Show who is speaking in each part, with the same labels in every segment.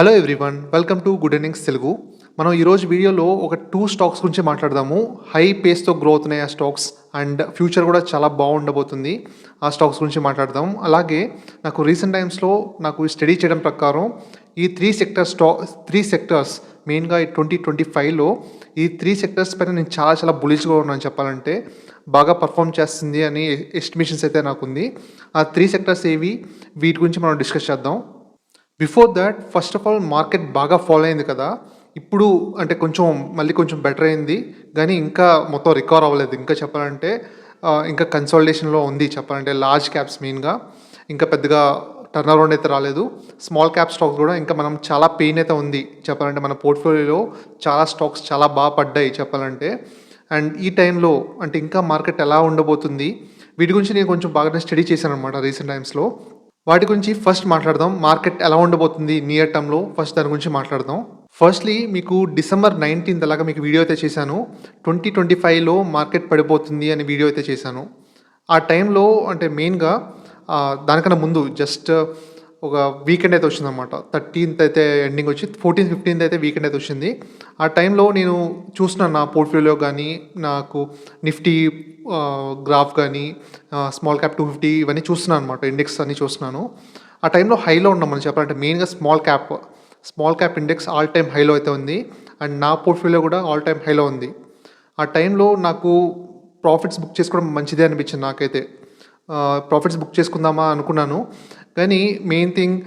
Speaker 1: Hello everyone, welcome to good earnings Telugu. మనం ఈరోజు వీడియోలో ఒక 2 స్టాక్స్ గురించి మాట్లాడదాము. హై పేస్తో గ్రోత్ ఉన్నాయి ఆ స్టాక్స్, అండ్ ఫ్యూచర్ కూడా చాలా బాగుండబోతుంది. ఆ స్టాక్స్ గురించి మాట్లాడదాం. అలాగే నాకు రీసెంట్ టైమ్స్లో నాకు స్టడీ చేయడం ప్రకారం ఈ త్రీ సెక్టర్స్ మెయిన్గా ఈ 2025లో ఈ 3 సెక్టర్స్ పైన నేను చాలా బులిష్గా ఉన్నాను చెప్పాలంటే. బాగా పర్ఫామ్ చేస్తుంది అని ఎస్టిమేషన్స్ అయితే నాకుంది. ఆ 3 సెక్టర్స్ ఏవి, వీటి గురించి మనం డిస్కస్ చేద్దాం. Before that first of all market బాగా ఫాలో అయింది కదా. ఇప్పుడు అంటే మళ్ళీ కొంచెం బెటర్ అయింది, కానీ ఇంకా మొత్తం రికవర్ అవ్వలేదు. ఇంకా చెప్పాలంటే ఇంకా కన్సాలిడేషన్లో ఉంది చెప్పాలంటే. లార్జ్ క్యాప్స్ మెయిన్గా ఇంకా పెద్దగా టర్న్ అరౌండ్ అయితే రాలేదు. స్మాల్ క్యాప్ స్టాక్స్ కూడా ఇంకా మనం చాలా పెయిన్ అయితే ఉంది చెప్పాలంటే. మన పోర్ట్ఫోలియోలో చాలా స్టాక్స్ చాలా బాగా పడ్డాయి చెప్పాలంటే. అండ్ ఈ టైంలో అంటే ఇంకా మార్కెట్ ఎలా ఉండబోతుంది, వీటి గురించి నేను కొంచెం బాగానే స్టడీ చేశాను అనమాట రీసెంట్ టైమ్స్లో. వాటి గురించి ఫస్ట్ మాట్లాడదాం. మార్కెట్ ఎలా ఉండబోతుంది నియర్ టర్మ్లో, ఫస్ట్ దాని గురించి మాట్లాడదాం. ఫస్ట్లీ మీకు December 19 అలాగా మీకు వీడియో అయితే చేశాను. 2025లో మార్కెట్ పడిపోతుంది అని వీడియో అయితే చేశాను. ఆ టైంలో అంటే మెయిన్గా దానికన్నా ముందు జస్ట్ ఒక వీకెండ్ అయితే వచ్చిందనమాట. 13th అయితే ఎండింగ్ వచ్చి 14th 15th అయితే వీకెండ్ అయితే వచ్చింది. ఆ టైంలో నేను చూస్తున్నాను నా పోర్ట్ఫోలియో కానీ, నాకు నిఫ్టీ గ్రాఫ్ కానీ, స్మాల్ క్యాప్ 250 ఇవన్నీ చూస్తున్నాను అనమాట. ఇండెక్స్ అన్నీ చూస్తున్నాను. ఆ టైంలో హైలో ఉన్నాం మనం చెప్పాలంటే. మెయిన్గా small cap index all time హైలో అయితే ఉంది, అండ్ నా పోర్ట్ఫోలియో కూడా ఆల్ టైమ్ హైలో ఉంది. ఆ టైంలో నాకు ప్రాఫిట్స్ బుక్ చేసుకోవడం మంచిదే అనిపించింది నాకైతే. ప్రాఫిట్స్ బుక్ చేసుకుందామా అనుకున్నాను, కానీ మెయిన్ థింగ్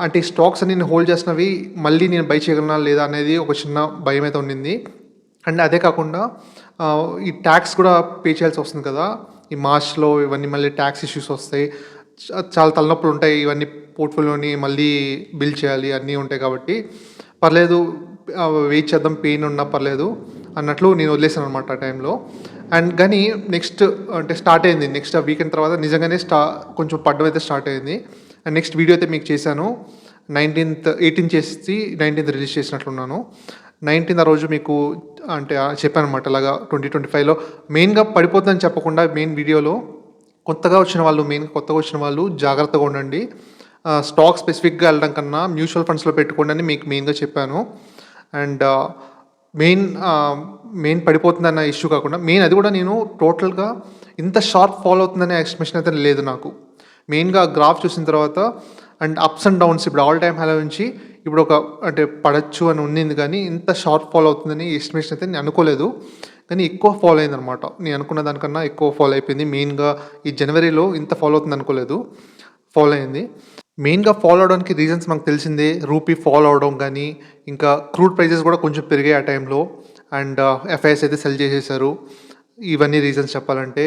Speaker 1: అంటే ఈ స్టాక్స్ అన్ని నేను హోల్డ్ చేసినవి మళ్ళీ నేను బై చేయగలనా లేదా అనేది ఒక చిన్న భయం అయితే ఉండింది. అండ్ అదే కాకుండా ఈ ట్యాక్స్ కూడా పే చేయాల్సి వస్తుంది కదా ఈ మార్చ్లో. ఇవన్నీ మళ్ళీ ట్యాక్స్ ఇష్యూస్ వస్తాయి, చాలా తలనొప్పులు ఉంటాయి. ఇవన్నీ పోర్ట్ఫోలియోని మళ్ళీ బిల్ చేయాలి, అన్నీ ఉంటాయి కాబట్టి పర్లేదు, వెయిట్ చేద్దాం, పెయిన్ ఉన్నా పర్లేదు అన్నట్లు నేను వదిలేసాను అనమాట ఆ టైంలో. అండ్ కానీ నెక్స్ట్ అంటే స్టార్ట్ అయింది. నెక్స్ట్ ఆ వీకెండ్ తర్వాత నిజంగానే కొంచెం పడ్డం అయితే స్టార్ట్ అయింది. అండ్ నెక్స్ట్ వీడియో అయితే మీకు చేశాను. 18th చేసి 19th రిలీజ్ చేసినట్లున్నాను. 19th ఆ రోజు మీకు అంటే చెప్పాను అనమాట. అలాగా 2025లో మెయిన్గా పడిపోతుందని చెప్పకుండా మెయిన్ వీడియోలో కొత్తగా వచ్చిన వాళ్ళు జాగ్రత్తగా ఉండండి. స్టాక్ స్పెసిఫిక్గా వెళ్ళడం కన్నా మ్యూచువల్ ఫండ్స్లో పెట్టుకోండి అని మీకు మెయిన్గా చెప్పాను. అండ్ మెయిన్ పడిపోతుందన్న ఇష్యూ కాకుండా మెయిన్ అది కూడా నేను టోటల్గా ఇంత షార్ప్ ఫాలో అవుతుందనే ఎక్స్పెక్టేషన్ అయితే లేదు నాకు. మెయిన్గా గ్రాఫ్ చూసిన తర్వాత అండ్ అప్స్ అండ్ డౌన్స్ ఇప్పుడు ఆల్ టైమ్ హై నుంచి ఇప్పుడు ఒక అంటే పడచ్చు అని ఉండింది, కానీ ఇంత షార్ప్ ఫాలో అవుతుందని ఎస్టిమేషన్ అయితే నేను అనుకోలేదు. కానీ ఎక్కువ ఫాలో అయిందనమాట. నేను అనుకున్న దానికన్నా ఎక్కువ ఫాలో అయిపోయింది. మెయిన్గా ఈ జనవరిలో ఇంత ఫాలో అవుతుంది అనుకోలేదు, ఫాలో అయింది. మెయిన్గా ఫాలో అవడానికి రీజన్స్ మనకు తెలిసిందే. రూపీ ఫాలో అవడం కానీ, ఇంకా క్రూడ్ ప్రైజెస్ కూడా కొంచెం పెరిగాయి ఆ టైంలో, అండ్ ఎఫ్ఐఎస్ అయితే సెల్ చేసేసారు. ఇవన్నీ రీజన్స్ చెప్పాలంటే.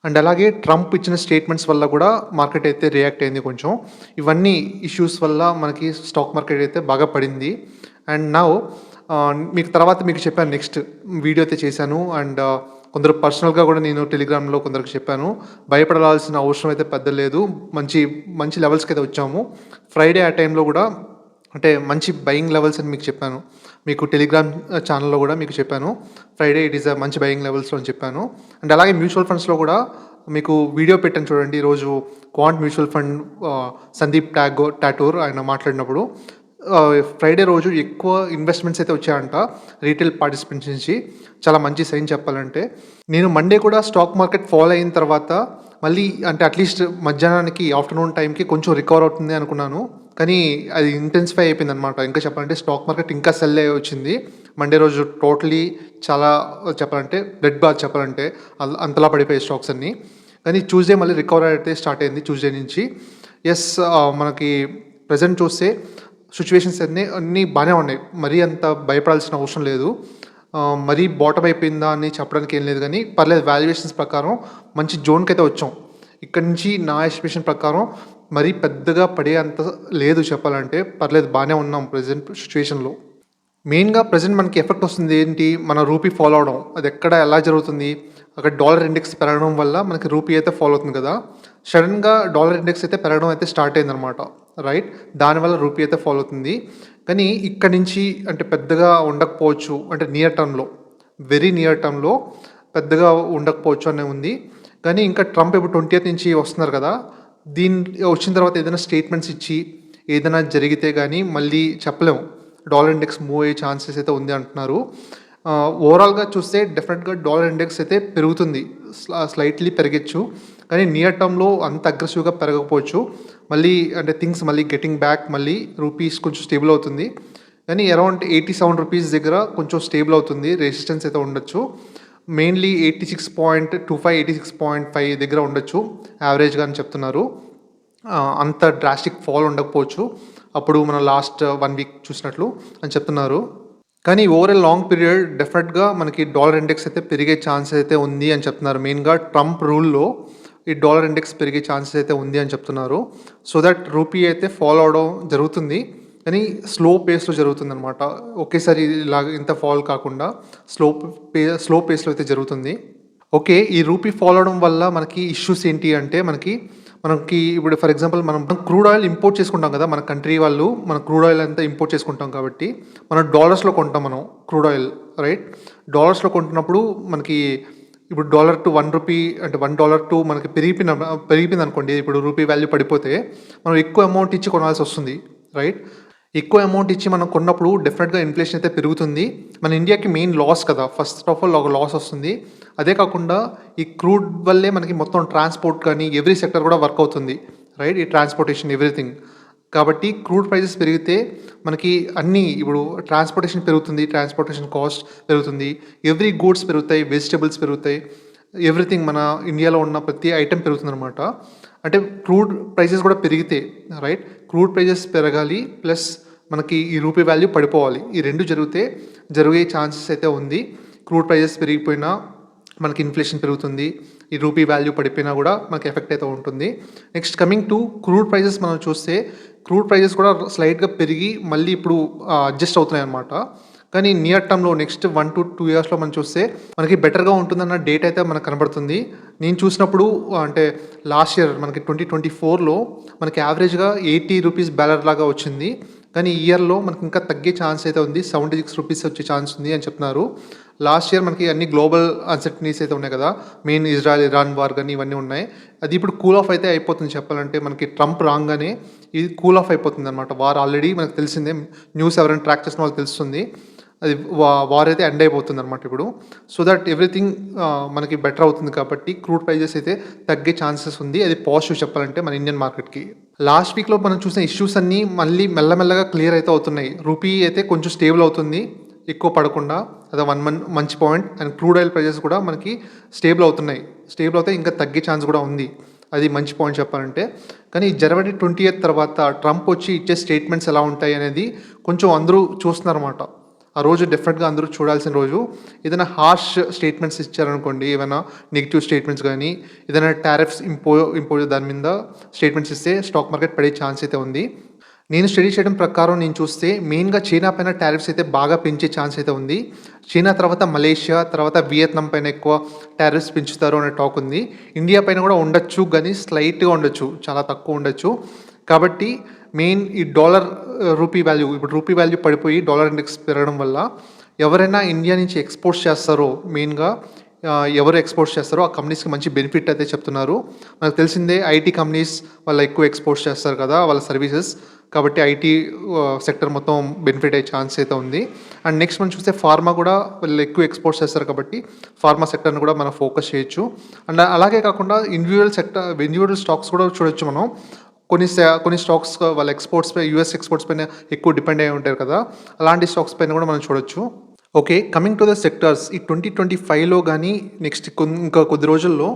Speaker 1: అండ్ అలాగే ట్రంప్ ఇచ్చిన స్టేట్మెంట్స్ వల్ల కూడా మార్కెట్ అయితే రియాక్ట్ అయింది కొంచెం. ఇవన్నీ ఇష్యూస్ వల్ల మనకి స్టాక్ మార్కెట్ అయితే బాగా పడింది. అండ్ నౌ మీకు చెప్పాను, నెక్స్ట్ వీడియో అయితే చేశాను. అండ్ కొందరు పర్సనల్గా కూడా నేను టెలిగ్రామ్లో కొందరికి చెప్పాను. భయపడాల్సిన అవసరం అయితే పెద్ద లేదు, మంచి లెవెల్స్కి అయితే వచ్చాము. ఫ్రైడే ఆ టైంలో కూడా అంటే మంచి బయింగ్ లెవెల్స్ అని మీకు చెప్పాను. మీకు టెలిగ్రామ్ ఛానల్లో కూడా మీకు చెప్పాను, ఫ్రైడే ఇట్ ఈస్ మంచి బయింగ్ లెవెల్స్లో అని చెప్పాను. అండ్ అలాగే మ్యూచువల్ ఫండ్స్లో కూడా మీకు వీడియో పెట్టాను చూడండి. ఈరోజు క్వాంట్ మ్యూచువల్ ఫండ్ సందీప్ టాటూర్ ఆయన మాట్లాడినప్పుడు ఫ్రైడే రోజు ఎక్కువ ఇన్వెస్ట్మెంట్స్ అయితే వచ్చాయంట రీటైల్ పార్టిసిపెంట్స్ నుంచి. చాలా మంచి సైన్ చెప్పాలంటే. నేను మండే కూడా స్టాక్ మార్కెట్ ఫాలో అయిన తర్వాత మళ్ళీ అంటే అట్లీస్ట్ మధ్యాహ్నానికి ఆఫ్టర్నూన్ టైంకి కొంచెం రికవర్ అవుతుంది అనుకున్నాను, కానీ అది ఇంటెన్సిఫై అయిపోయింది అనమాట. ఇంకా చెప్పాలంటే స్టాక్ మార్కెట్ ఇంకా సెల్ అయ్యి వచ్చింది మండే రోజు. టోటలీ చాలా చెప్పాలంటే బ్లడ్ బాత్ చెప్పాలంటే, అంతలా పడిపోయాయి స్టాక్స్ అన్నీ. కానీ ట్యూస్డే మళ్ళీ రికవర్ అయితే స్టార్ట్ అయింది ట్యూస్డే నుంచి. ఎస్, మనకి ప్రజెంట్ చూస్తే సిచ్యువేషన్స్ అన్నీ బాగానే ఉన్నాయి. మరీ అంత భయపడాల్సిన అవసరం లేదు. మరీ బాటమ్ అయిపోయిందా అని చెప్పడానికి ఏం లేదు, కానీ పర్లేదు. వాల్యుయేషన్స్ ప్రకారం మంచి జోన్కి అయితే వచ్చాం. ఇక్కడ నుంచి నా ఎస్టిమేషన్ ప్రకారం మరీ పెద్దగా పడే అంత లేదు చెప్పాలంటే. పర్లేదు, బాగానే ఉన్నాం ప్రజెంట్ సిచ్యువేషన్లో. మెయిన్గా ప్రజెంట్ మనకి ఎఫెక్ట్ వస్తుంది ఏంటి, మన రూపీ ఫాలో అవడం. అది ఎక్కడ ఎలా జరుగుతుంది, అక్కడ డాలర్ ఇండెక్స్ పెరగడం వల్ల మనకి రూపీ అయితే ఫాలో అవుతుంది కదా. సడన్గా డాలర్ ఇండెక్స్ అయితే పెరగడం అయితే స్టార్ట్ అయిందనమాట, రైట్. దానివల్ల రూపీ అయితే ఫాలో అవుతుంది. కానీ ఇక్కడ నుంచి అంటే పెద్దగా ఉండకపోవచ్చు, అంటే వెరీ నియర్ టర్మ్లో పెద్దగా ఉండకపోవచ్చు అనే ఉంది. కానీ ఇంకా ట్రంప్ ఇప్పుడు 20th నుంచి వస్తున్నారు కదా, దీని వచ్చిన తర్వాత ఏదైనా స్టేట్మెంట్స్ ఇచ్చి ఏదైనా జరిగితే గానీ మళ్ళీ చెప్పలేము. డాలర్ ఇండెక్స్ మూవ్ అయ్యే ఛాన్సెస్ అయితే ఉంది అంటున్నారు. ఓవరాల్‌గా చూస్తే డెఫినెట్‌గా డాలర్ ఇండెక్స్ అయితే పెరుగుతుంది. స్లైట్‌లీ పెరగొచ్చు. కానీ నియర్ టర్మ్‌లో అంత అగ్రెసివ్‌గా పెరగకపోవచ్చు. మళ్ళీ అంటే థింగ్స్ మళ్ళీ గెట్టింగ్ బ్యాక్, మళ్ళీ రూపీస్ కొంచెం స్టేబుల్ అవుతుంది. కానీ అరౌండ్ ₹87 దగ్గర కొంచెం స్టేబుల్ అవుతుంది. రెసిస్టెన్స్ అయితే ఉండొచ్చు. మెయిన్‌లీ 86.25, 86.5 దగ్గర ఉండొచ్చు యావరేజ్‌గా అని చెప్తున్నారు. అంత డ్రాస్టిక్ ఫాల్ ఉండకపోవచ్చు. అప్పుడు మనం లాస్ట్ 1 వీక్ చూసినట్లు అని చెప్తున్నారు. కానీ ఓవర్ ఎ లాంగ్ పీరియడ్ డెఫినెట్‌గా మనకి డాలర్ ఇండెక్స్ అయితే పెరిగే ఛాన్స్ అయితే ఉంది అని చెప్తున్నారు. మెయిన్‌గా ట్రంప్ రూల్‌లో ఈ డాలర్ ఇండెక్స్ పెరిగే ఛాన్సెస్ అయితే ఉంది అని చెప్తున్నారు. సో దట్ రూపీ అయితే ఫాల్ అవ్వడం జరుగుతుంది. కానీ స్లో పేస్‌లో జరుగుతుందనమాట. ఒకేసారి ఇలాగ ఇంత ఫాల్ కాకుండా స్లో పేస్‌లో అయితే జరుగుతుంది. ఓకే. ఈ రూపీ ఫాల్ అవ్వడం వల్ల మనకి ఇష్యూస్ ఏంటి అంటే మనకి ఇప్పుడు ఫర్ ఎగ్జాంపుల్ మనం క్రూడ్ ఆయిల్ ఇంపోర్ట్ చేసుకుంటాం కదా! మన కంట్రీ వాళ్ళు మన క్రూడ్ ఆయిల్ అంతా ఇంపోర్ట్ చేసుకుంటాం కాబట్టి మనం డాలర్స్‌లో కొంటాం మనం క్రూడ్ ఆయిల్ రైట్? డాలర్స్‌లో కొంటున్నప్పుడు మనకి ఇప్పుడు డాలర్ టు రూ. 1 అంటే $1 టు మనకి పెరిగిపోయిందనుకోండి. ఇప్పుడు రూపీ వాల్యూ పడిపోతే మనం ఎక్కువ అమౌంట్ ఇచ్చి కొనాల్సొస్తుంది రైట్? ఎక్కువ అమౌంట్ ఇచ్చి మనం కొన్నప్పుడు డెఫినెట్‌గా ఇన్‌ఫ్లేషన్ అయితే పెరుగుతుంది. మన ఇండియాకి మెయిన్ లాస్ కదా! ఫస్ట్ ఆఫ్ ఆల్ ఒక లాస్ వస్తుంది. అదే కాకుండా ఈ క్రూడ్ వల్లే మనకి మొత్తం ట్రాన్స్‌పోర్ట్ కానీ ఎవ్రీ సెక్టర్ కూడా వర్క్ అవుతుంది రైట్? ఈ ట్రాన్స్‌పోర్టేషన్ ఎవ్రీథింగ్. కాబట్టి క్రూడ్ ప్రైసెస్ పెరిగితే మనకి అన్నీ ఇప్పుడు ట్రాన్స్‌పోర్టేషన్ పెరుగుతుంది. ట్రాన్స్‌పోర్టేషన్ కాస్ట్ పెరుగుతుంది. ఎవ్రీ గూడ్స్ పెరుగుతాయి. వెజిటబుల్స్ పెరుగుతాయి. ఎవ్రీథింగ్ మన ఇండియాలో ఉన్న ప్రతి ఐటెమ్ పెరుగుతుందనమాట. అంటే క్రూడ్ ప్రైసెస్ కూడా పెరిగితే రైట్? క్రూడ్ ప్రైసెస్ పెరగాలి. ప్లస్ మనకి ఈ రూపీ వాల్యూ పడిపోవాలి. ఈ 2 జరిగే ఛాన్సెస్ అయితే ఉంది. క్రూడ్ ప్రైసెస్ పెరిగిపోయినా మనకి ఇన్‌ఫ్లేషన్ పెరుగుతుంది. ఈ రూపీ వాల్యూ పడిపోయినా కూడా మనకి ఎఫెక్ట్ అయితే ఉంటుంది. Next coming to crude prices మనం చూస్తే క్రూడ్ ప్రైసెస్ కూడా స్లైట్‌గా పెరిగి మళ్ళీ ఇప్పుడు అడ్జస్ట్ అవుతున్నాయన్నమాట. కానీ నియర్ టర్మ్‌లో నెక్స్ట్ 1 to 2 ఇయర్స్‌లో మనం చూస్తే మనకి బెటర్‌గా ఉంటుందన్న డేటా అయితే మనకు కనబడుతుంది. నేను చూసినప్పుడు అంటే లాస్ట్ ఇయర్ మనకి 2024లో మనకి యావరేజ్‌గా ₹80 బ్యాలర్ లాగా వచ్చింది. కానీ ఈ ఇయర్‌లో మనకి ఇంకా తగ్గే ఛాన్స్ అయితే ఉంది. ₹76 వచ్చే ఛాన్స్ ఉంది అని చెప్తున్నారు. లాస్ట్ ఇయర్ మనకి అన్ని గ్లోబల్ అన్సర్టనిటీస్ అయితే ఉన్నాయి కదా! మెయిన్ ఇజ్రాయెల్, ఇరాన్ వార్ గాని ఇవన్నీ ఉన్నాయి. అది ఇప్పుడు కూల్ ఆఫ్ అయితే అయిపోతుంది చెప్పాలంటే. మనకి ట్రంప్ రాంగానే ఇది కూల్ ఆఫ్ అయిపోతుందన్నమాట. వార్ ఆల్రెడీ మనకు తెలిసిందే. న్యూస్ ఎవరైనా ట్రాక్ చేసిన వాళ్ళకి తెలుస్తుంది. అది వార్ అయితే ఎండ్ అయిపోతుందన్నమాట ఇప్పుడు. సో దట్ ఎవ్రీథింగ్ మనకి బెటర్ అవుతుంది కాబట్టి క్రూడ్ ప్రైజెస్ అయితే తగ్గే ఛాన్సెస్ ఉంది. అది పాజిటివ్ చెప్పాలంటే మన ఇండియన్ మార్కెట్‌కి. లాస్ట్ వీక్‌లో మనం చూసిన ఇష్యూస్ అన్నీ మళ్ళీ మెల్లమెల్లగా క్లియర్ అయితే అవుతున్నాయి. రూపీ అయితే కొంచెం స్టేబుల్ అవుతుంది. ఎక్కువ పడకుండా అది మంచి point. And crude oil prices కూడా మనకి స్టేబుల్ అవుతున్నాయి. స్టేబుల్ అవుతే ఇంకా తగ్గే ఛాన్స్ కూడా ఉంది. అది మంచి పాయింట్ చెప్పాలంటే. కానీ జనవరి 20th తర్వాత ట్రంప్ వచ్చి ఇచ్చే స్టేట్మెంట్స్ ఎలా ఉంటాయి అనేది కొంచెం అందరూ చూస్తున్నారన్నమాట. ఆ రోజు డెఫినెట్‌గా అందరూ చూడాల్సిన రోజు. ఏదైనా హార్ష్ స్టేట్మెంట్స్ ఇచ్చారనుకోండి, ఏమైనా నెగెటివ్ స్టేట్మెంట్స్ గానీ, ఏదైనా టారిఫ్స్ ఇంపోజ్ దాని మీద స్టేట్మెంట్స్ ఇస్తే స్టాక్ మార్కెట్ పడే ఛాన్స్ అయితే ఉంది. నేను స్టడీ చేయడం ప్రకారం నేను చూస్తే మెయిన్‌గా చైనా పైన టారిఫ్స్ అయితే బాగా పెంచే ఛాన్స్ అయితే ఉంది. చైనా తర్వాత మలేషియా, తర్వాత వియత్నాం పైన ఎక్కువ టారిఫ్స్ పెంచుతారు అనే టాక్ ఉంది. ఇండియా పైన కూడా ఉండొచ్చు గానీ స్లైట్‌గా ఉండొచ్చు. చాలా తక్కువ ఉండొచ్చు. కాబట్టి మెయిన్ ఈ డాలర్ రూపీ వాల్యూ ఇప్పుడు రూపీ వాల్యూ పడిపోయి డాలర్ ఇండెక్స్ పెరగడం వల్ల ఎవరైనా ఇండియా నుంచి ఎక్స్‌పోర్ట్స్ చేస్తారో మెయిన్‌గా ఎవరు ఎక్స్‌పోర్ట్స్ చేస్తారో ఆ కంపెనీస్‌కి మంచి బెనిఫిట్ అయితే చెప్తున్నారు. మనకు తెలిసిందే ఐటీ కంపెనీస్ వాళ్ళు ఎక్కువ ఎక్స్‌పోర్ట్స్ చేస్తారు కదా! వాళ్ళ సర్వీసెస్. కాబట్టి ఐటీ సెక్టర్ మొత్తం బెనిఫిట్ అయ్యే ఛాన్స్ అయితే ఉంది. అండ్ నెక్స్ట్ మనం చూస్తే ఫార్మా కూడా వాళ్ళు ఎక్కువ ఎక్స్‌పోర్ట్స్ చేస్తారు కాబట్టి ఫార్మా సెక్టర్‌ని కూడా మనం ఫోకస్ చేయొచ్చు. అండ్ అలాగే కాకుండా ఇండివిడ్యువల్ స్టాక్స్ కూడా చూడొచ్చు మనం. కొన్ని స్టాక్స్ వాళ్ళ ఎక్స్‌పోర్ట్స్‌పై యూఎస్ ఎక్స్‌పోర్ట్స్ పైన ఎక్కువ డిపెండ్ అయ్యి ఉంటారు కదా! అలాంటి స్టాక్స్ పైన కూడా మనం చూడొచ్చు. Okay. Coming to the sectors ఈ 2025లో గానీ నెక్స్ట్ ఇంకా కొద్ది రోజుల్లో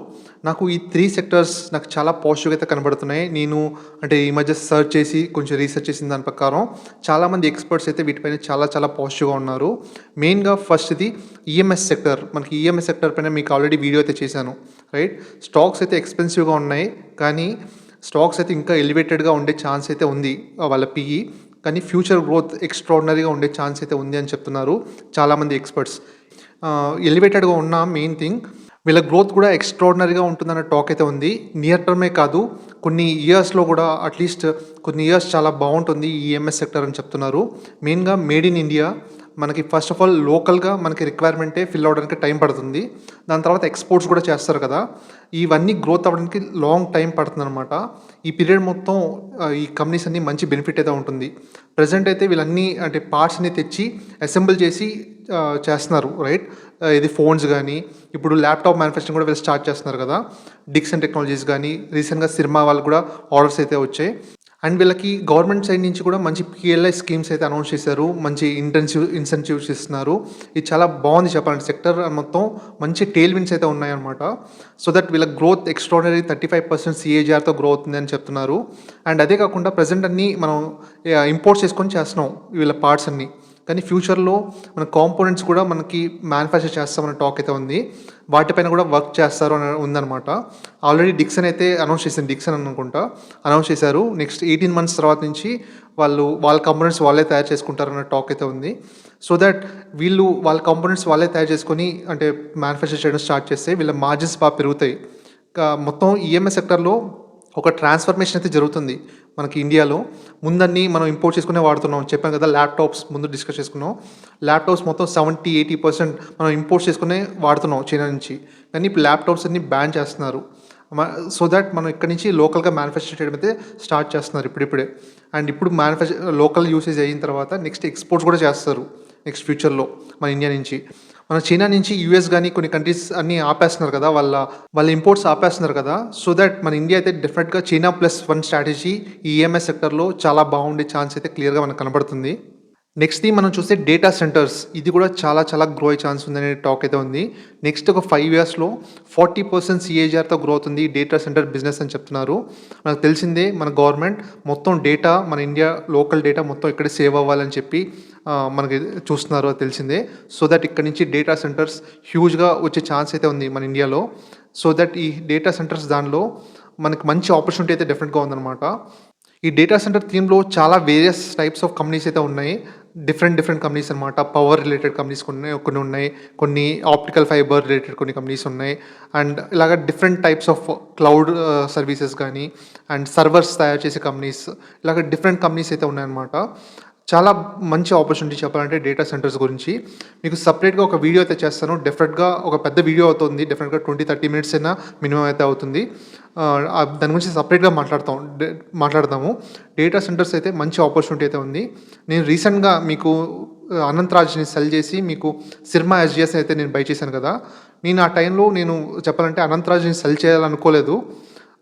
Speaker 1: నాకు ఈ 3 సెక్టార్స్ నాకు చాలా పాజిటివ్‌గా అయితే కనబడుతున్నాయి. నేను అంటే ఈ మధ్య సెర్చ్ చేసి కొంచెం రీసెర్చ్ చేసిన దాని ప్రకారం చాలామంది ఎక్స్పర్ట్స్ అయితే వీటిపైన చాలా పాజిటివ్‌గా ఉన్నారు. మెయిన్‌గా ఫస్ట్‌ది ఈఎంఎస్ సెక్టర్. మనకి ఈఎంఎస్ సెక్టర్ పైన మీకు ఆల్రెడీ వీడియో అయితే చేశాను రైట్? స్టాక్స్ అయితే ఎక్స్‌పెన్సివ్‌గా ఉన్నాయి. కానీ స్టాక్స్ అయితే ఇంకా ఎలివేటెడ్‌గా ఉండే ఛాన్స్ అయితే ఉంది వాళ్ళ పీఈ. కానీ ఫ్యూచర్ గ్రోత్ ఎక్స్ట్రార్డినరీగా ఉండే ఛాన్స్ అయితే ఉంది అని చెప్తున్నారు చాలామంది ఎక్స్పర్ట్స్. ఎలివేటెడ్‌గా ఉన్న మెయిన్ థింగ్ వీళ్ళ గ్రోత్ కూడా ఎక్స్ట్రార్డినరీగా ఉంటుందన్న టాక్ అయితే ఉంది. నియర్ టర్మే కాదు కొన్ని ఇయర్స్‌లో కూడా అట్‌లీస్ట్ కొన్ని ఇయర్స్ చాలా బాగుంటుంది ఈ ఈఎంఎస్ సెక్టర్ అని చెప్తున్నారు. మెయిన్‌గా మేడ్ ఇన్ ఇండియా మనకి ఫస్ట్ ఆఫ్ ఆల్ లోకల్గా మనకి రిక్వైర్మెంటే ఫిల్ అవ్వడానికి టైం పడుతుంది. దాని తర్వాత ఎక్స్‌పోర్ట్స్ కూడా చేస్తారు కదా! ఇవన్నీ గ్రోత్ అవ్వడానికి లాంగ్ టైం పడుతుందనమాట. ఈ పీరియడ్ మొత్తం ఈ కంపెనీస్ అన్నీ మంచి బెనిఫిట్ అయితే ఉంటుంది. ప్రెజెంట్ అయితే వీళ్ళన్నీ అంటే పార్ట్స్ అన్ని తెచ్చి అసెంబుల్ చేసి చేస్తున్నారు రైట్. ఇది ఫోన్స్ గానీ, ఇప్పుడు ల్యాప్‌టాప్ మ్యానుఫ్యాక్చరింగ్ కూడా వీళ్ళు స్టార్ట్ చేస్తున్నారు కదా! డిక్సన్ టెక్నాలజీస్ గానీ, రీసెంట్‌గా సిర్మా వాళ్ళకి కూడా ఆర్డర్స్ అయితే వచ్చాయి. అండ్ వీళ్ళకి గవర్నమెంట్ సైడ్ నుంచి కూడా మంచి PLI స్కీమ్స్ అయితే అనౌన్స్ చేశారు. మంచి ఇన్సెంటివ్స్ ఇస్తున్నారు. ఇది చాలా బాగుంది చెప్పాలంటే. సెక్టర్ మొత్తం మంచి టెయిల్ విండ్స్ అయితే ఉన్నాయన్నమాట. సో దట్ వీళ్ళ గ్రోత్ ఎక్స్ట్రాడినరీ 35% CAGRతో గ్రో అవుతుంది అని చెప్తున్నారు. అండ్ అదే కాకుండా ప్రెజెంట్ అన్నీ మనం ఇంపోర్ట్స్ చేసుకొని చేస్తున్నాం వీళ్ళ పార్ట్స్ అన్నీ. కానీ ఫ్యూచర్లో మన కాంపోనెంట్స్ కూడా మనకి మ్యానుఫ్యాక్చర్ చేస్తామన్న టాక్ అయితే ఉంది. వాటిపైన కూడా వర్క్ చేస్తారు అని ఉందన్నమాట. ఆల్రెడీ డిక్సన్ అయితే అనౌన్స్ చేసింది. డిక్సన్ అనుకుంటా అనౌన్స్ చేశారు. నెక్స్ట్ 18 months తర్వాత నుంచి వాళ్ళ కాంపోనెంట్స్ వాళ్ళే తయారు చేసుకుంటారన్న టాక్ అయితే ఉంది. సో దట్ వీళ్ళు వాళ్ళ కాంపోనెంట్స్ వాళ్ళే తయారు చేసుకొని అంటే మ్యానుఫ్యాక్చర్ చేయడం స్టార్ట్ చేస్తే వీళ్ళ మార్జిన్స్ బాగా పెరుగుతాయి. మొత్తం EMS సెక్టర్లో ఒక ట్రాన్స్ఫర్మేషన్ అయితే జరుగుతుంది మనకి ఇండియాలో. ముందన్నీ మనం ఇంపోర్ట్ చేసుకునే వాడుతున్నాం. చెప్పాను కదా, ల్యాప్టాప్స్ ముందు డిస్కస్ చేసుకున్నాం. ల్యాప్టాప్స్ మొత్తం 70-80% మనం ఇంపోర్ట్ చేసుకునే వాడుతున్నాం చైనా నుంచి. కానీ ఇప్పుడు ల్యాప్టాప్స్ అన్ని బ్యాన్ చేస్తున్నారు. సో దట్ మనం ఇక్కడ నుంచి లోకల్గా మ్యానుఫ్యాక్చర్ చేయడం అయితే స్టార్ట్ చేస్తున్నారు ఇప్పుడిప్పుడే. అండ్ ఇప్పుడు లోకల్ యూసేజ్ అయిన తర్వాత నెక్స్ట్ ఎక్స్పోర్ట్స్ కూడా చేస్తారు నెక్స్ట్ ఫ్యూచర్లో మన ఇండియా నుంచి. మన చైనా నుంచి US కానీ కొన్ని కంట్రీస్ అన్నీ ఆపేస్తున్నారు కదా, వాళ్ళ ఇంపోర్ట్స్ ఆపేస్తున్నారు కదా. సో దట్ మన ఇండియా అయితే డెఫినెట్గా చైనా +1 స్ట్రాటజీ ఈ EMS సెక్టర్లో చాలా బాగుండే ఛాన్స్ అయితే క్లియర్గా మనకు కనబడుతుంది. నెక్స్ట్‌ది మనం చూస్తే డేటా సెంటర్స్. ఇది కూడా చాలా చాలా గ్రో అయ్యే ఛాన్స్ ఉందనే టాక్ అయితే ఉంది. నెక్స్ట్ ఒక 5 yearsలో 40% CAGRతో గ్రో అవుతుంది ఈ డేటా సెంటర్ బిజినెస్ అని చెప్తున్నారు. మనకు తెలిసిందే మన గవర్నమెంట్ మొత్తం డేటా మన ఇండియా లోకల్ డేటా మొత్తం ఇక్కడే సేవ్ అవ్వాలని చెప్పి మనకి చూస్తున్నారు, అది తెలిసిందే. సో దట్ ఇక్కడ నుంచి డేటా సెంటర్స్ హ్యూజ్గా వచ్చే ఛాన్స్ అయితే ఉంది మన ఇండియాలో. సో దట్ ఈ డేటా సెంటర్స్ దానిలో మనకి మంచి ఆపర్చునిటీ అయితే డెఫినెట్గా ఉందన్నమాట. ఈ డేటా సెంటర్ థీమ్లో చాలా వేరియస్ టైప్స్ ఆఫ్ కంపెనీస్ అయితే ఉన్నాయి. డిఫరెంట్ కంపెనీస్ అనమాట. పవర్ రిలేటెడ్ కంపెనీస్ కొన్ని ఉన్నాయి. కొన్ని ఆప్టికల్ ఫైబర్ రిలేటెడ్ కొన్ని కంపెనీస్ ఉన్నాయి. అండ్ ఇలాగ different types of cloud services కానీ అండ్ సర్వర్స్ తయారు చేసే కంపెనీస్, ఇలాగ డిఫరెంట్ కంపెనీస్ అయితే ఉన్నాయన్నమాట. చాలా మంచి ఆపర్చునిటీ చెప్పాలంటే డేటా సెంటర్స్ గురించి. మీకు సపరేట్గా ఒక వీడియో అయితే చేస్తాను. డెఫినెట్గా ఒక పెద్ద వీడియో అవుతుంది. డెఫినెట్గా 20-30 minutes అయినా మినిమం అయితే అవుతుంది. దాని గురించి సపరేట్గా మాట్లాడతాము. డేటా సెంటర్స్ అయితే మంచి ఆపర్చునిటీ అయితే ఉంది. నేను రీసెంట్గా మీకు అనంతరాజ్ని సెల్ చేసి మీకు సిర్మా SGS అయితే నేను బై చేశాను కదా. నేను ఆ టైంలో నేను చెప్పాలంటే అనంతరాజ్ని సెల్ చేయాలనుకోలేదు.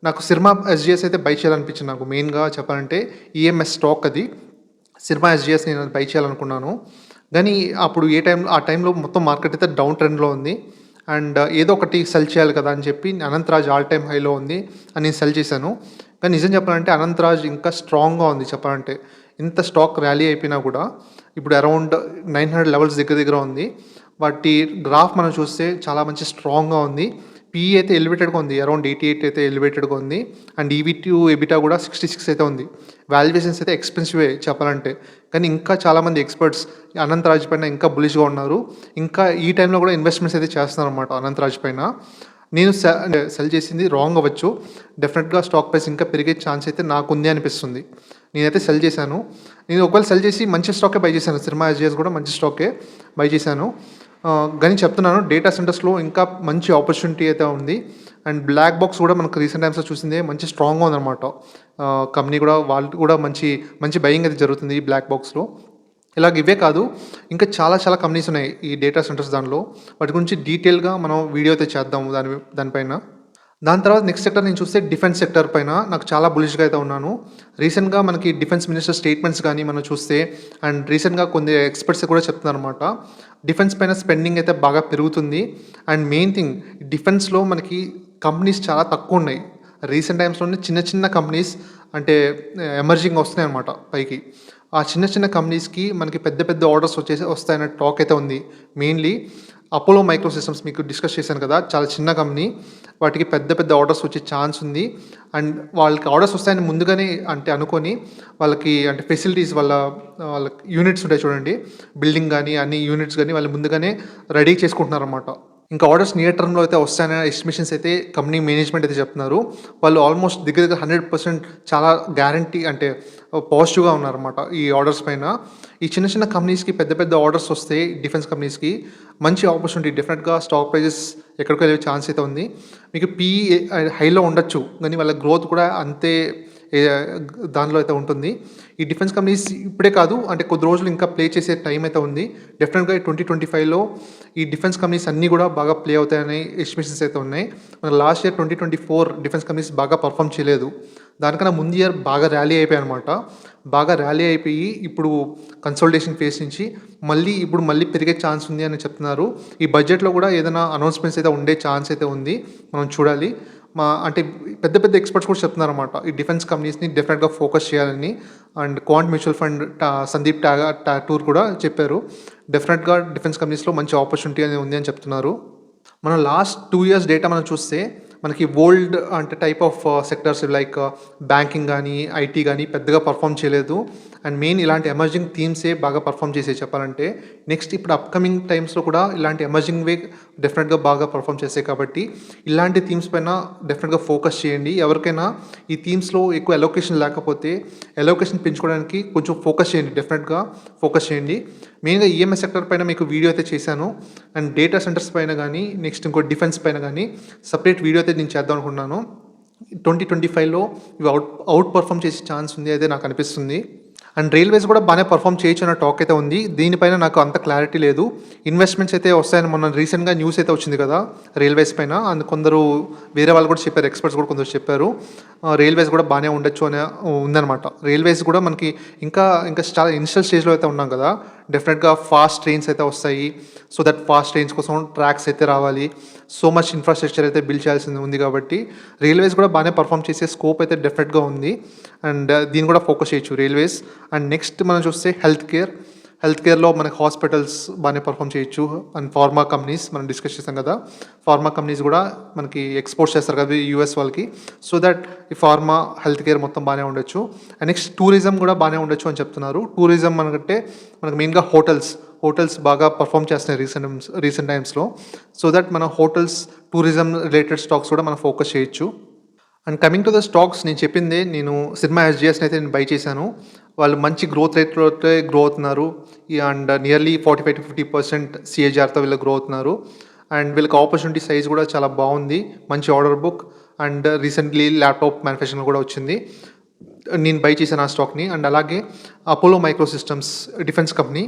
Speaker 1: నాకు సిర్మా SGS అయితే బై చేయాలనిపించింది. నాకు మెయిన్గా చెప్పాలంటే EMS స్టాక్ అది. సిర్మా SGS నేను బై చేయాలనుకున్నాను. కానీ అప్పుడు ఆ టైంలో మొత్తం మార్కెట్ అయితే డౌన్ ట్రెండ్లో ఉంది. అండ్ ఏదో ఒకటి సెల్ చేయాలి కదా అని చెప్పి అనంతరాజ్ ఆల్ టైమ్ హైలో ఉంది అని నేను సెల్ చేశాను. కానీ నిజం చెప్పాలంటే అనంతరాజ్ ఇంకా స్ట్రాంగ్గా ఉంది చెప్పాలంటే. ఇంత స్టాక్ ర్యాలీ అయిపోయినా కూడా ఇప్పుడు అరౌండ్ 900 లెవెల్స్ దగ్గర ఉంది. వాటి గ్రాఫ్ మనం చూస్తే చాలా మంచి స్ట్రాంగ్గా ఉంది. PE అయితే ఎలివేటెడ్గా ఉంది. అరౌండ్ 88 అయితే ఎలివేటెడ్గా ఉంది. అండ్ EV/EBITDA కూడా 66 అయితే ఉంది. వాల్యుయేషన్స్ అయితే ఎక్స్పెన్సివే చెప్పాలంటే. కానీ ఇంకా చాలామంది ఎక్స్పర్ట్స్ అనంతరాజ్ పైన ఇంకా బులిష్గా ఉన్నారు. ఇంకా ఈ టైంలో కూడా ఇన్వెస్ట్మెంట్స్ అయితే చేస్తున్నారు అనమాట అనంతరాజ్ పైన. నేను సెల్ చేసింది రాంగ్ అవ్వచ్చు. డెఫినెట్గా స్టాక్ ప్రైస్ ఇంకా పెరిగే ఛాన్స్ అయితే నాకు ఉంది అనిపిస్తుంది. నేనైతే సెల్ చేశాను. నేను ఒకవేళ సెల్ చేసి మంచి స్టాకే బై చేశాను. సిర్మా SGS కూడా మంచి స్టాకే బై చేశాను. కానీ చెప్తున్నాను డేటా సెంటర్స్లో ఇంకా మంచి ఆపర్చునిటీ అయితే ఉంది. అండ్ బ్లాక్ బాక్స్ కూడా మనకు రీసెంట్ టైమ్స్లో చూసిందే మంచి స్ట్రాంగ్గా ఉందన్నమాట. కంపెనీ కూడా వాళ్ళు కూడా మంచి బయింగ్ అయితే జరుగుతుంది ఈ బ్లాక్ బాక్స్లో. ఇవే కాదు, ఇంకా చాలా కంపెనీస్ ఉన్నాయి ఈ డేటా సెంటర్స్ దానిలో. వాటి గురించి డీటెయిల్గా మనం వీడియో అయితే చేద్దాము దానిపైన. దాని తర్వాత నెక్స్ట్ సెక్టర్ నేను చూస్తే డిఫెన్స్ సెక్టర్ పైన నాకు చాలా బులిష్గా అయితే ఉన్నాను. రీసెంట్గా మనకి డిఫెన్స్ మినిస్టర్ స్టేట్మెంట్స్ కానీ మనం చూస్తే అండ్ రీసెంట్గా కొన్ని ఎక్స్పర్ట్స్ కూడా చెప్తున్నారు అనమాట. డిఫెన్స్ పైన స్పెండింగ్ అయితే బాగా పెరుగుతుంది. అండ్ మెయిన్ థింగ్ డిఫెన్స్లో మనకి కంపెనీస్ చాలా తక్కువ ఉన్నాయి. రీసెంట్ టైమ్స్లోనే చిన్న కంపెనీస్ అంటే ఎమర్జింగ్ వస్తున్నాయి అనమాట పైకి. ఆ చిన్న కంపెనీస్కి మనకి పెద్ద ఆర్డర్స్ వస్తాయన్న టాక్ అయితే ఉంది. మెయిన్లీ అపోలో మైక్రో సిస్టమ్స్ మీకు డిస్కస్ చేశాను కదా, చాలా చిన్న కంపెనీ. వాటికి పెద్ద ఆర్డర్స్ వచ్చే ఛాన్స్ ఉంది. అండ్ వాళ్ళకి ఆర్డర్స్ వస్తాయని ముందుగానే అనుకొని వాళ్ళకి ఫెసిలిటీస్ వాళ్ళకి యూనిట్స్ ఉంటాయి చూడండి, బిల్డింగ్ కానీ అన్ని యూనిట్స్ కానీ వాళ్ళు ముందుగానే రెడీ చేసుకుంటున్నారు అనమాట. ఇంకా ఆర్డర్స్ నియర్ టర్మ్‌లో అయితే వస్తాయనే ఎస్టిమేషన్స్ అయితే కంపెనీ మేనేజ్మెంట్ అయితే చెప్తున్నారు. వాళ్ళు ఆల్మోస్ట్ దగ్గర దగ్గర 100% చాలా గ్యారంటీ అంటే పాజిటివ్‌గా ఉన్నారన్నమాట ఈ ఆర్డర్స్ పైన. ఈ చిన్న చిన్న కంపెనీస్‌కి పెద్ద పెద్ద ఆర్డర్స్ వస్తే డిఫెన్స్ కంపెనీస్‌కి మంచి ఆపర్చునిటీ డెఫినెట్‌గా స్టాక్ ప్రైజెస్ ఎక్కడికో వెళ్ళే ఛాన్స్ అయితే ఉంది. మీకు పీఈ హైలో ఉండొచ్చు. కానీ వాళ్ళ గ్రోత్ కూడా అంతే ఏ దానిలో అయితే ఉంటుంది. ఈ డిఫెన్స్ కంపెనీస్ ఇప్పుడే కాదు అంటే కొద్ది రోజులు ఇంకా ప్లే చేసే టైం అయితే ఉంది. డెఫినెట్‌గా 2025లో ఈ డిఫెన్స్ కంపెనీస్ అన్నీ కూడా బాగా ప్లే అవుతాయని ఎస్టిమేషన్స్ అయితే ఉన్నాయి. మన లాస్ట్ ఇయర్ 2024 డిఫెన్స్ కంపెనీస్ బాగా పర్ఫార్మ్ చేయలేదు. దానికన్నా ముందు ఇయర్ బాగా ర్యాలీ అయిపోయాయన్నమాట. బాగా ర్యాలీ అయిపోయి ఇప్పుడు కన్సాలిడేషన్ ఫేజ్ నుంచి మళ్ళీ పెరిగే ఛాన్స్ ఉంది అని చెప్తున్నారు. ఈ బడ్జెట్‌లో కూడా ఏదైనా అనౌన్స్‌మెంట్స్ అయితే ఉండే ఛాన్స్ అయితే ఉంది. మనం చూడాలి. అంటే పెద్ద పెద్ద ఎక్స్పర్ట్స్ కూడా చెప్తున్నారన్నమాట. ఈ డిఫెన్స్ కంపెనీస్‌ని డెఫినెట్‌గా ఫోకస్ చేయాలని. And quant mutual fund Sandeep Thakur కూడా చెప్పారు. డెఫినెట్‌గా డిఫెన్స్ కంపెనీస్‌లో మంచి ఆపర్చునిటీ అనేది ఉంది అని చెప్తున్నారు. మనం లాస్ట్ 2 ఇయర్స్ డేటా మనం చూస్తే మనకి ఓల్డ్ అంటే type of sectors like banking కానీ, ఐటీ కానీ పెద్దగా పర్ఫార్మ్ చేయలేదు. అండ్ మెయిన్ ఇలాంటి ఎమర్జింగ్ థీమ్సే బాగా పర్ఫార్మ్ చేసాయి చెప్పాలంటే. నెక్స్ట్ ఇప్పుడు అప్‌కమింగ్ టైమ్స్‌లో కూడా ఇలాంటి ఎమర్జింగ్‌వే డెఫినెట్‌గా బాగా పర్ఫార్మ్ చేసాయి కాబట్టి ఇలాంటి థీమ్స్ పైన డెఫినెట్‌గా ఫోకస్ చేయండి. ఎవరికైనా ఈ థీమ్స్‌లో ఎక్కువ అలోకేషన్ లేకపోతే అలోకేషన్ పెంచుకోవడానికి కొంచెం ఫోకస్ చేయండి. డెఫినెట్‌గా ఫోకస్ చేయండి. మెయిన్‌గా ఈఎంఎస్ సెక్టర్ పైన మీకు వీడియో అయితే చేశాను. అండ్ డేటా సెంటర్స్ పైన కానీ, నెక్స్ట్ ఇంకో డిఫెన్స్ పైన కానీ సెపరేట్ వీడియో అయితే నేను చేద్దాం అనుకుంటున్నాను. 2025లో ఇవి అవుట్ పర్ఫార్మ్ చేసే ఛాన్స్ ఉంది అయితే నాకు అనిపిస్తుంది. అండ్ రైల్వేస్ కూడా బాగానే పర్ఫార్మ్ చేయొచ్చు అన్న టాక్ అయితే ఉంది. దీనిపైన నాకు అంత క్లారిటీ లేదు. ఇన్వెస్ట్మెంట్స్ అయితే వస్తాయని మొన్న రీసెంట్‌గా న్యూస్ అయితే వచ్చింది కదా రైల్వేస్ పైన. అండ్ కొందరు వేరే వాళ్ళు కూడా చెప్పారు. ఎక్స్పర్ట్స్ కూడా కొందరు చెప్పారు. రైల్వేస్ కూడా బాగానే ఉండొచ్చు అని ఉందన్నమాట. రైల్వేస్ కూడా మనకి ఇంకా చాలా ఇనిషియల్ స్టేజ్‌లో అయితే ఉన్నాం కదా. డెఫినెట్‌గా ఫాస్ట్ ట్రైన్స్ అయితే వస్తాయి. సో దట్ ఫాస్ట్ ట్రైన్స్ కోసం ట్రాక్స్ అయితే రావాలి. సో మచ్ ఇన్ఫ్రాస్ట్రక్చర్ అయితే బిల్డ్ చేయాల్సింది ఉంది కాబట్టి రైల్వేస్ కూడా బాగానే పర్ఫార్మ్ చేసే స్కోప్ అయితే డెఫినెట్‌గా ఉంది. అండ్ దీన్ని కూడా ఫోకస్ చేయొచ్చు రైల్వేస్. అండ్ నెక్స్ట్ మనం చూస్తే హెల్త్ కేర్‌లో మనకి హాస్పిటల్స్ బాగానే పర్ఫార్మ్ చేయొచ్చు. అండ్ ఫార్మా కంపెనీస్ మనం డిస్కస్ చేసాం కదా. ఫార్మా కంపెనీస్ కూడా మనకి ఎక్స్‌పోర్ట్ చేస్తారు కదా యూఎస్ వాళ్ళకి. సో దట్ ఈ ఫార్మా, హెల్త్ కేర్ మొత్తం బాగానే ఉండొచ్చు. అండ్ నెక్స్ట్ టూరిజం కూడా బాగానే ఉండొచ్చు అని చెప్తున్నారు. టూరిజం మనకంటే మనకు మెయిన్‌గా హోటల్స్ బాగా పర్ఫార్మ్ చేస్తున్నాయి రీసెంట్ టైమ్స్‌లో. సో దట్ మన హోటల్స్, టూరిజం రిలేటెడ్ స్టాక్స్ కూడా మనం ఫోకస్ చేయొచ్చు. And coming to the stocks నేను చెప్పిందే సినిమా ఎస్జిఎస్ని అయితే నేను బై చేశాను. వాళ్ళు మంచి గ్రోత్ రేట్‌లో అయితే గ్రో అవుతున్నారు. అండ్ నియర్లీ 45-50% సీఏజీఆర్‌తో వీళ్ళు గ్రో అవుతున్నారు. అండ్ వీళ్ళకి ఆపర్చునిటీ సైజ్ కూడా చాలా బాగుంది. మంచి order book and recently laptop manufacturing కూడా వచ్చింది. నేను బై చేశాను ఆ స్టాక్‌ని. అండ్ అలాగే Apollo micro systems defence company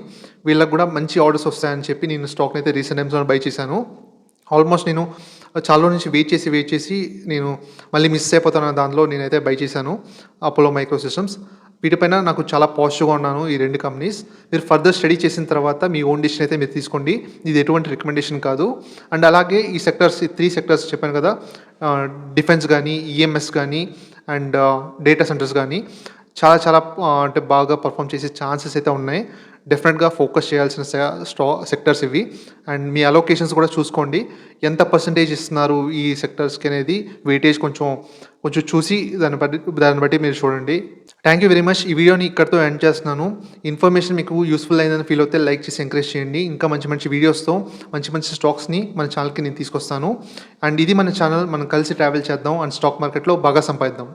Speaker 1: వీళ్ళకి కూడా మంచి ఆర్డర్స్ వస్తాయని చెప్పి నేను స్టాక్‌ని అయితే రీసెంట్ టైమ్స్‌లో బై చేశాను. ఆల్మోస్ట్ నేను చాలా రోజుల నుంచి వెయిట్ చేసి నేను మళ్ళీ మిస్ అయిపోతానన్న దానిలో నేనైతే బై చేశాను అపోలో మైక్రో సిస్టమ్స్. వీటిపైన నాకు చాలా పాజిటివ్‌గా ఉన్నాను ఈ 2 కంపెనీస్. మీరు ఫర్దర్ స్టడీ చేసిన తర్వాత మీ ఓన్ డిసిషన్ అయితే మీరు తీసుకోండి. ఇది ఎటువంటి రికమెండేషన్ కాదు. అండ్ అలాగే ఈ 3 సెక్టర్స్ చెప్పాను కదా డిఫెన్స్ కానీ, ఈఎంఎస్ కానీ అండ్ డేటా సెంటర్స్ కానీ చాలా అంటే బాగా పర్ఫార్మ్ చేసే ఛాన్సెస్ అయితే ఉన్నాయి. డెఫినెట్‌గా ఫోకస్ చేయాల్సిన సెక్టర్స్ ఇవి. అండ్ మీ అలోకేషన్స్ కూడా చూసుకోండి. ఎంత పర్సెంటేజ్ ఇస్తున్నారు ఈ సెక్టర్స్‌కి అనేది వెయిటేజ్ కొంచెం చూసి దాన్ని బట్టి మీరు చూడండి. Thank you very much. ఈ వీడియోని ఇక్కడితో ఎండ్ చేస్తున్నాను. ఇన్ఫర్మేషన్ మీకు యూస్‌ఫుల్ అయిందని ఫీల్ అవుతే లైక్ చేసి ఎంకరేజ్ చేయండి. ఇంకా మంచి వీడియోస్‌తో మంచి స్టాక్స్‌ని మన ఛానల్‌కి నేను తీసుకొస్తాను. అండ్ ఇది మన ఛానల్. మనం కలిసి ట్రావెల్ చేద్దాం అండ్ స్టాక్ మార్కెట్‌లో బాగా సంపాదిద్దాం.